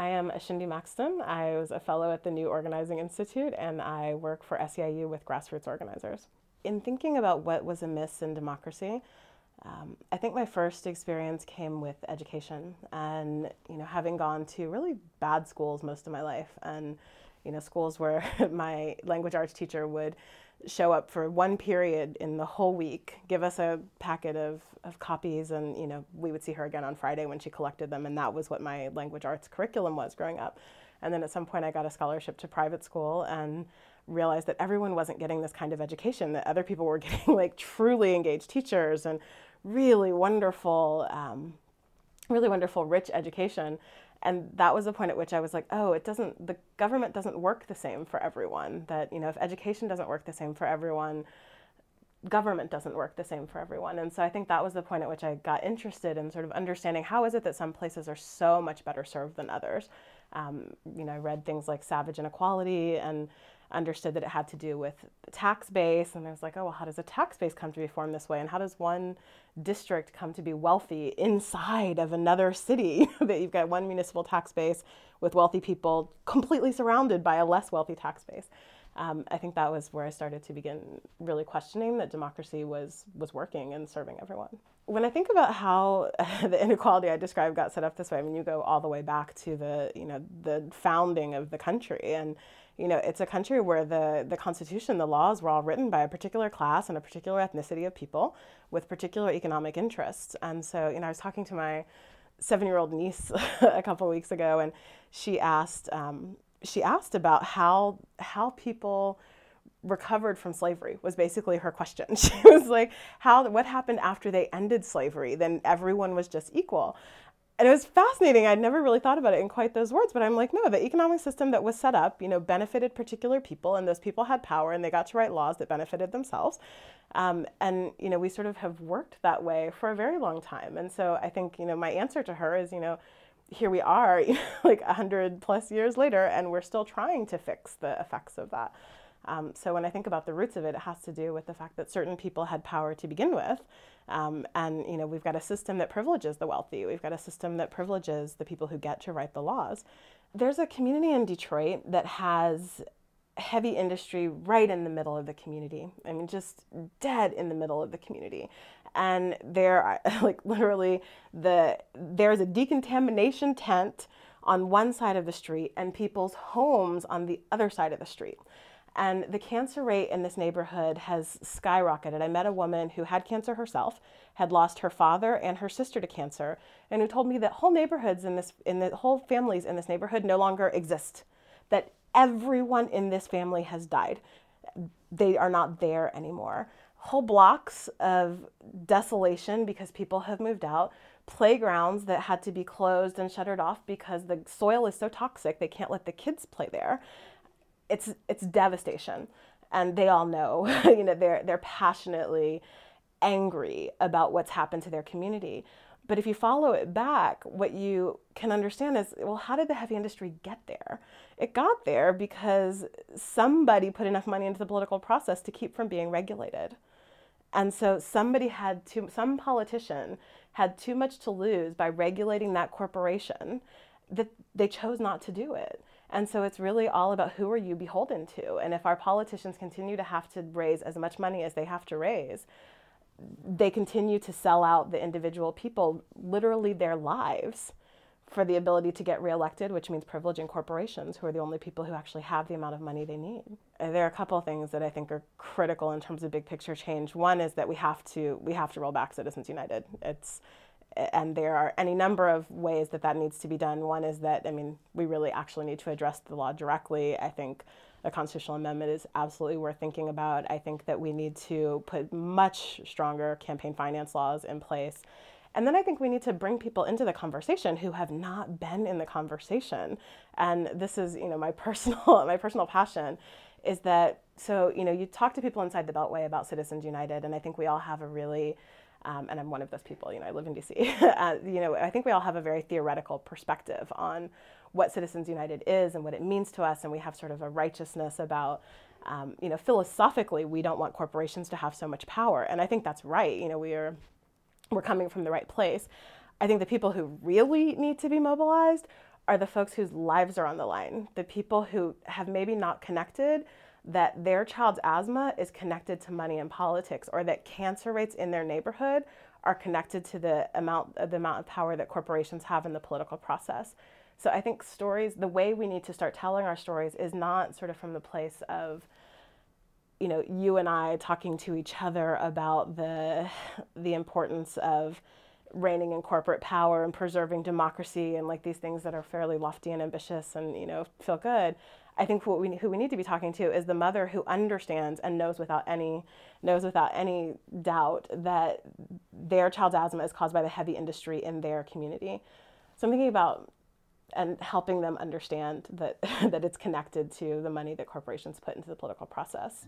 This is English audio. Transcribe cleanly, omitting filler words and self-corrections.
I am Ashindi Maxton. I was a fellow at the New Organizing Institute, and I work for SEIU with grassroots organizers. In thinking about what was amiss in democracy, I think my first experience came with education, and having gone to really bad schools most of my life, and schools where my language arts teacher would show up for one period in the whole week, give us a packet of copies, and we would see her again on Friday when she collected them, and that was what my language arts curriculum was growing up. And then at some point I got a scholarship to private school and realized that everyone wasn't getting this kind of education, that other people were getting like truly engaged teachers and really wonderful, rich education. And that was the point at which I was like, oh, the government doesn't work the same for everyone. That, if education doesn't work the same for everyone, government doesn't work the same for everyone. And so I think that was the point at which I got interested in sort of understanding how is it that some places are so much better served than others. I read things like Savage Inequality and understood that it had to do with the tax base. And I was like, oh, well, how does a tax base come to be formed this way? And how does one district come to be wealthy inside of another city? That you've got one municipal tax base with wealthy people completely surrounded by a less wealthy tax base. I think that was where I started to begin really questioning that democracy was working and serving everyone. When I think about how the inequality I described got set up this way, I mean, you go all the way back to the founding of the country. And it's a country where the Constitution, the laws were all written by a particular class and a particular ethnicity of people with particular economic interests. And so, I was talking to my 7-year-old niece a couple of weeks ago, and she asked about how people recovered from slavery was basically her question. She was like, what happened after they ended slavery? Then everyone was just equal. And it was fascinating. I'd never really thought about it in quite those words, but I'm like, no, the economic system that was set up, benefited particular people, and those people had power, and they got to write laws that benefited themselves. And we sort of have worked that way for a very long time. And so I think, my answer to her is, here we are, like 100+ years later, and we're still trying to fix the effects of that. So when I think about the roots of it, it has to do with the fact that certain people had power to begin with. And we've got a system that privileges the wealthy. We've got a system that privileges the people who get to write the laws. There's a community in Detroit that has heavy industry right in the middle of the community. I mean, just dead in the middle of the community. And there, like literally, there's a decontamination tent on one side of the street and people's homes on the other side of the street. And the cancer rate in this neighborhood has skyrocketed. I met a woman who had cancer herself, had lost her father and her sister to cancer, and who told me that whole neighborhoods whole families in this neighborhood no longer exist. That everyone in this family has died. They are not there anymore. Whole blocks of desolation because people have moved out. Playgrounds that had to be closed and shuttered off because the soil is so toxic they can't let the kids play there. It's devastation, and they all know. They're passionately angry about what's happened to their community. But if you follow it back, what you can understand is, well, how did the heavy industry get there? It got there because somebody put enough money into the political process to keep from being regulated. And so some politician had too much to lose by regulating that corporation that they chose not to do it. And so it's really all about who are you beholden to? And if our politicians continue to have to raise as much money as they have to raise, they continue to sell out the individual people, literally their lives, for the ability to get reelected, which means privileging corporations, who are the only people who actually have the amount of money they need. There are a couple of things that I think are critical in terms of big picture change. One is that we have to roll back Citizens United. And there are any number of ways that needs to be done. One is that, we really actually need to address the law directly. I think a constitutional amendment is absolutely worth thinking about. I think that we need to put much stronger campaign finance laws in place. And then I think we need to bring people into the conversation who have not been in the conversation. And this is, my personal passion is that, so, you talk to people inside the Beltway about Citizens United, and I think we all have a really, and I'm one of those people, I live in DC, I think we all have a very theoretical perspective on what Citizens United is and what it means to us, and we have sort of a righteousness about, philosophically, we don't want corporations to have so much power, and I think that's right. We're coming from the right place. I think the people who really need to be mobilized are the folks whose lives are on the line, the people who have maybe not connected that their child's asthma is connected to money and politics, or that cancer rates in their neighborhood are connected to the amount of power that corporations have in the political process. So I think stories, the way we need to start telling our stories is not sort of from the place of, you know, you and I talking to each other about the importance of reigning in corporate power and preserving democracy and like these things that are fairly lofty and ambitious and, you know, feel good. I think who we need to be talking to is the mother who understands and knows without any doubt that their child's asthma is caused by the heavy industry in their community. So I'm thinking about and helping them understand that that it's connected to the money that corporations put into the political process.